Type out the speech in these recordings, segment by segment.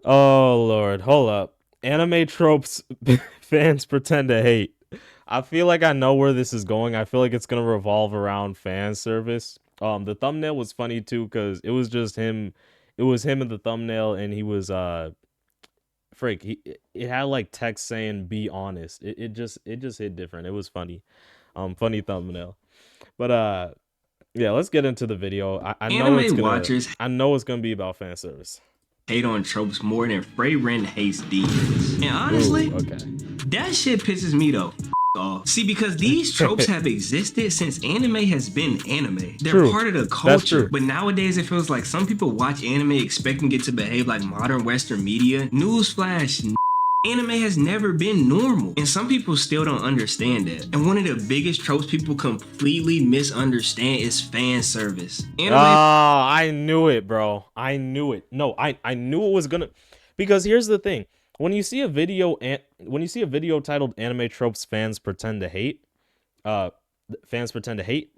Oh Lord, hold up. Anime tropes fans pretend to hate. I feel like I know where this is going. I feel like it's gonna revolve around fan service. The thumbnail was funny too because it was just him. It was him in the thumbnail, and he was freak. It had like text saying "Be honest." It just hit different. It was funny. Funny thumbnail. But yeah, let's get into the video. Anime watchers I know it's gonna be about fan service. hate on tropes more than Freyren hates demons. And honestly, Ooh, okay. that shit pisses me though. Off. See, because these tropes have existed since anime has been anime. They're True. part of the That's culture. true. But nowadays it feels like some people watch anime expecting it to behave like modern Western media. Newsflash, anime has never been normal. And some people still don't understand that. And one of the biggest tropes people completely misunderstand is fan service. Anime I knew it, bro. I knew it. No, I knew it was gonna, because here's the thing. When you see a video titled "Anime Tropes uh, Fans Pretend to Hate,"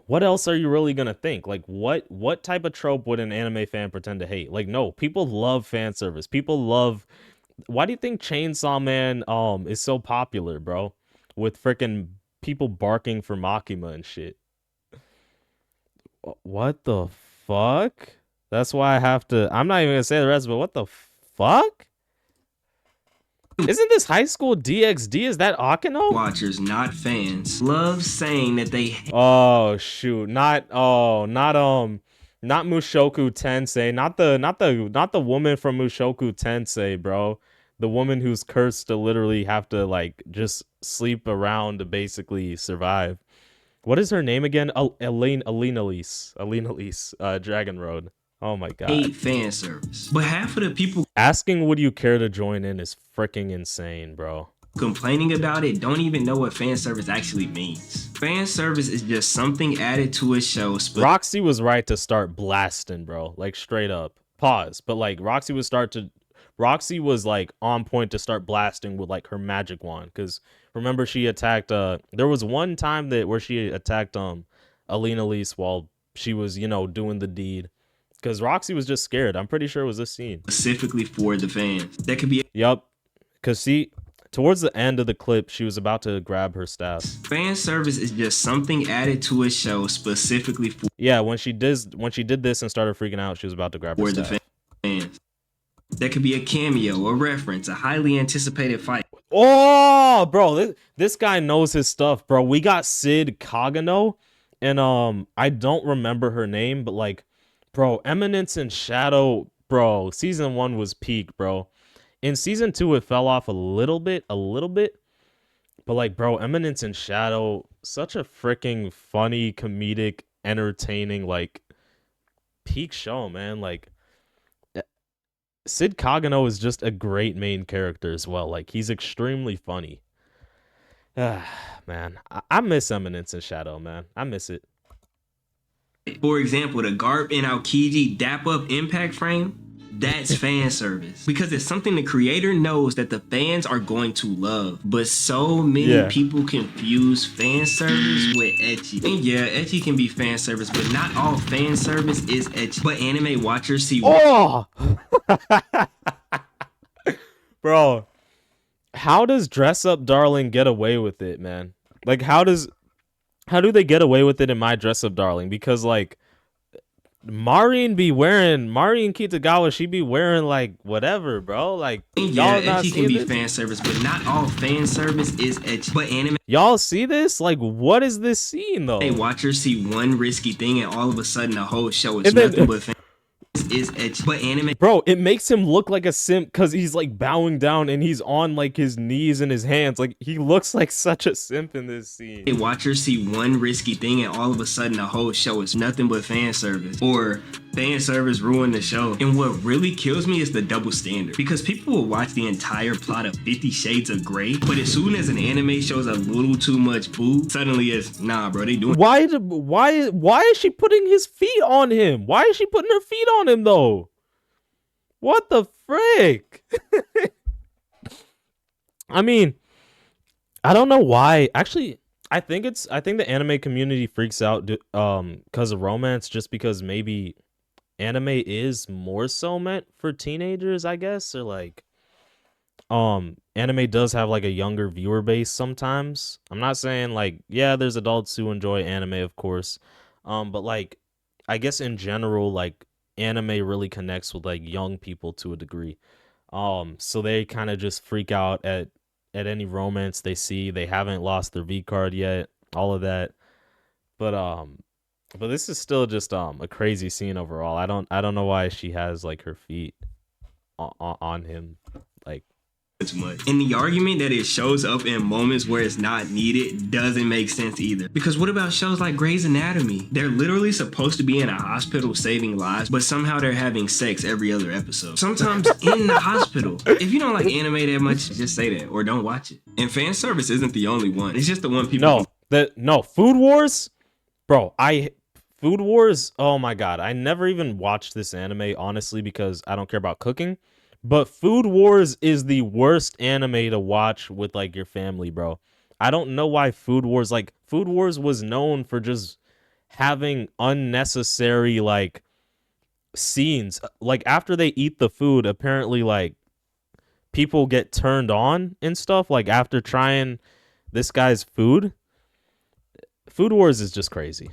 what else are you really gonna think? Like, what type of trope would an anime fan pretend to hate? Like, no, people love fan service. People love. Why do you think Chainsaw Man is so popular, bro? With freaking people barking for Makima and shit. What the fuck? That's why I have to. I'm not even gonna say the rest, but what the fuck? Isn't this high school DxD? Is that Akino? watchers, not fans, love saying that they Oh shoot! Not Mushoku Tensei. Not the woman from Mushoku Tensei, bro. The woman who's cursed to literally have to like just sleep around to basically survive. What is her name again? Alina Elise, Dragon Road. Oh my god. hate fan service. But half of the people Asking would you care to join in is freaking insane, bro. complaining about it don't even know what fan service actually means. Fan service is just something added to a show. Roxy was right to start blasting, bro. Like straight up. Pause. But like Roxy was like on point to start blasting with like her magic wand. Cause remember she attacked there was one time where she attacked Alina Elise while she was, doing the deed. Cause Roxy was just scared. I'm pretty sure it was this scene. Specifically for the fans. That could be Yup. Cause see, towards the end of the clip, she was about to grab her staff. fan service is just something added to a show specifically for Yeah, when she did this and started freaking out, she was about to grab her the staff. fans. That could be a cameo, a reference, a highly anticipated fight. Oh, bro, this guy knows his stuff, bro. We got Sid Kagano, and I don't remember her name, but like, bro, Eminence and Shadow, bro. Season 1 was peak, bro. In season 2, it fell off a little bit, but like, bro, Eminence and Shadow, such a freaking funny, comedic, entertaining, like peak show, man. Like, Sid Kagano is just a great main character as well. Like, he's extremely funny. Man, I miss Eminence and Shadow, man. I miss it. For example, the Garp and Aokiji dap up impact frame, that's fan service. Because it's something the creator knows that the fans are going to love. But so many people confuse fan service with ecchi. And yeah, ecchi can be fan service, but not all fan service is ecchi. But anime watchers see Oh! Bro, how does Dress Up Darling get away with it, man? Like, how do they get away with it in My Dress Up Darling? Because like Marin Kitagawa, she be wearing like whatever, bro. Like, yeah, y'all not ecchi can see be this? fan service, but not all fan service is ecchi. But anime Y'all see this? Like, what is this scene though? watchers see one risky thing and all of a sudden the whole show is And then- nothing but fan is ecchi. But anime Bro, it makes him look like a simp because he's like bowing down and he's on like his knees and his hands. Like, he looks like such a simp in this scene. watchers see one risky thing and all of a sudden the whole show is nothing but fan service, or fan service ruined the show. And what really kills me is the double standard, because people will watch the entire plot of 50 Shades of Grey, but as soon as an anime shows a little too much boob, suddenly it's nah, bro, they doing Why is she putting his feet on him? Why is she putting her feet on him though? What the frick? I mean, I don't know why. Actually, I think the anime community freaks out because of romance, just because maybe anime is more so meant for teenagers, I guess, or like anime does have like a younger viewer base sometimes. I'm not saying like yeah, there's adults who enjoy anime, of course. But like I guess in general like anime really connects with like young people to a degree. So they kind of just freak out at any romance they see. They haven't lost their V card yet, all of that. But but this is still just a crazy scene overall. I don't know why she has like her feet on him. Like Too much. And the argument that it shows up in moments where it's not needed doesn't make sense either. Because what about shows like Grey's Anatomy? They're literally supposed to be in a hospital saving lives, but somehow they're having sex every other episode. Sometimes in the hospital. If you don't like anime that much, just say that or don't watch it. And fan service isn't the only one. It's just the one people. no Food Wars, bro. I Food Wars. Oh my god, I never even watched this anime honestly because I don't care about cooking. But Food Wars is the worst anime to watch with like your family, bro. I don't know why Food Wars was known for just having unnecessary like scenes. Like after they eat the food, apparently like people get turned on and stuff like after trying this guy's food. Food Wars is just crazy.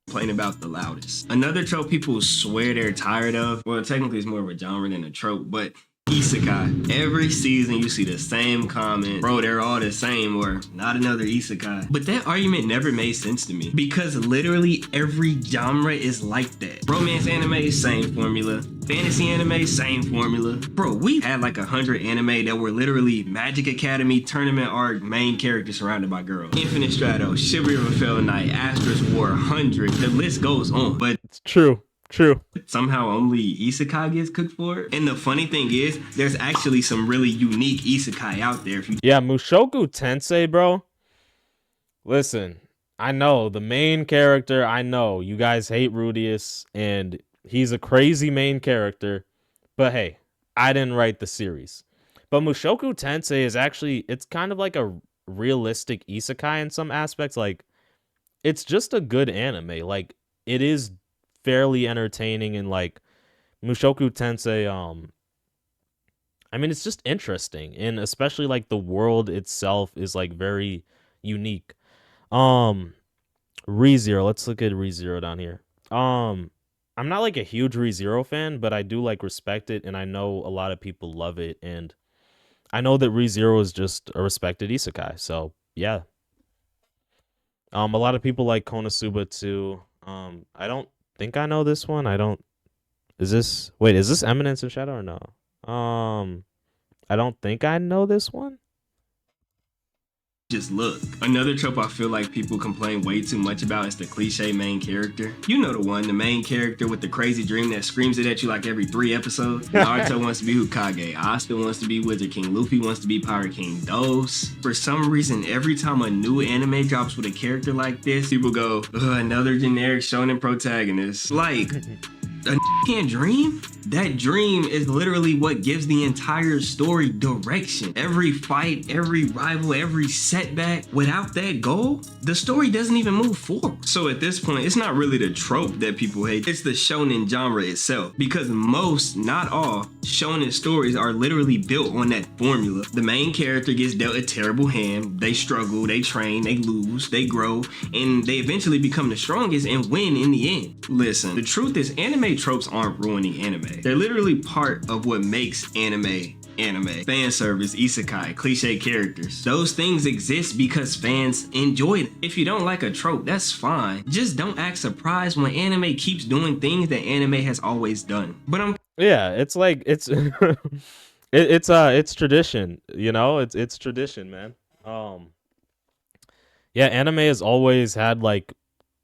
Complain about the loudest. Another trope people swear they're tired of, well, technically it's more of a genre than a trope, but isekai. Every season you see the same comment, bro, they're all the same, or not another isekai. But that argument never made sense to me because literally every genre is like that. Romance anime, same formula. Fantasy anime, same formula. Bro, we had like 100 anime that were literally Magic Academy, tournament arc, main character surrounded by girls. Infinite Strato, Chivalry of a Fell Knight, Asterisk War, 100. The list goes on. But it's true. Somehow only isekai gets cooked for it. And the funny thing is, there's actually some really unique isekai out there. If you Yeah, Mushoku Tensei, bro. Listen, I know the main character. I know you guys hate Rudius, and he's a crazy main character. But hey, I didn't write the series. But Mushoku Tensei is actually it's kind of like a realistic isekai in some aspects. Like it's just a good anime. Like it is fairly entertaining and like Mushoku Tensei I mean it's just interesting and especially like the world itself is like very unique. Um ReZero, let's look at ReZero down here. I'm not like a huge ReZero fan, but I do like respect it and I know a lot of people love it and I know that ReZero is just a respected isekai. So, yeah. A lot of people like Konosuba too. I don't think I know this one. I don't is this Eminence in Shadow or no? I don't think I know this one. just look. Another trope I feel like people complain way too much about is the cliche main character. You know the one, the main character with the crazy dream that screams it at you like every 3 episodes. Naruto wants to be Hokage, Asuka wants to be Wizard King, Luffy wants to be Pirate King. Those, for some reason, every time a new anime drops with a character like this, people go, another generic shonen protagonist. Like, a can't dream? That dream is literally what gives the entire story direction. Every fight, every rival, every setback, without that goal, the story doesn't even move forward. So at this point, it's not really the trope that people hate, it's the shonen genre itself. Because most, not all, shonen stories are literally built on that formula. The main character gets dealt a terrible hand, they struggle, they train, they lose, they grow, and they eventually become the strongest and win in the end. Listen, the truth is anime tropes aren't ruining anime. They're literally part of what makes anime anime. Fan service, isekai, cliche characters. Those things exist because fans enjoy them. If you don't like a trope, that's fine. Just don't act surprised when anime keeps doing things that anime has always done. But yeah, it's like it's it's tradition, you know? It's tradition, man. Yeah, anime has always had like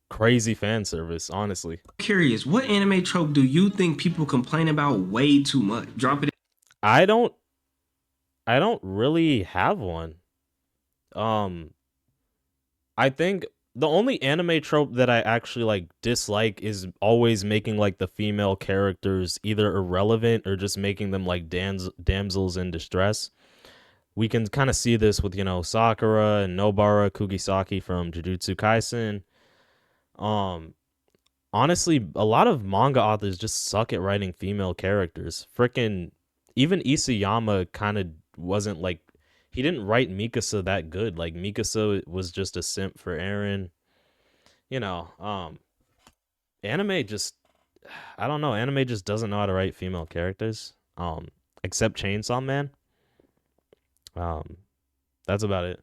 crazy fan service, honestly. curious, what anime trope do you think people complain about way too much? Drop it. I don't I don't really have one. Um I think the only anime trope that I actually like dislike is always making like the female characters either irrelevant or just making them like damsels in distress. We can kind of see this with, you know, Sakura and Nobara Kugisaki from Jujutsu Kaisen. Um honestly, a lot of manga authors just suck at writing female characters. Freaking even Isayama kind of wasn't like he didn't write Mikasa that good. Like Mikasa was just a simp for Eren. You know, anime just I don't know. Anime just doesn't know how to write female characters. Except Chainsaw Man. Um, that's about it.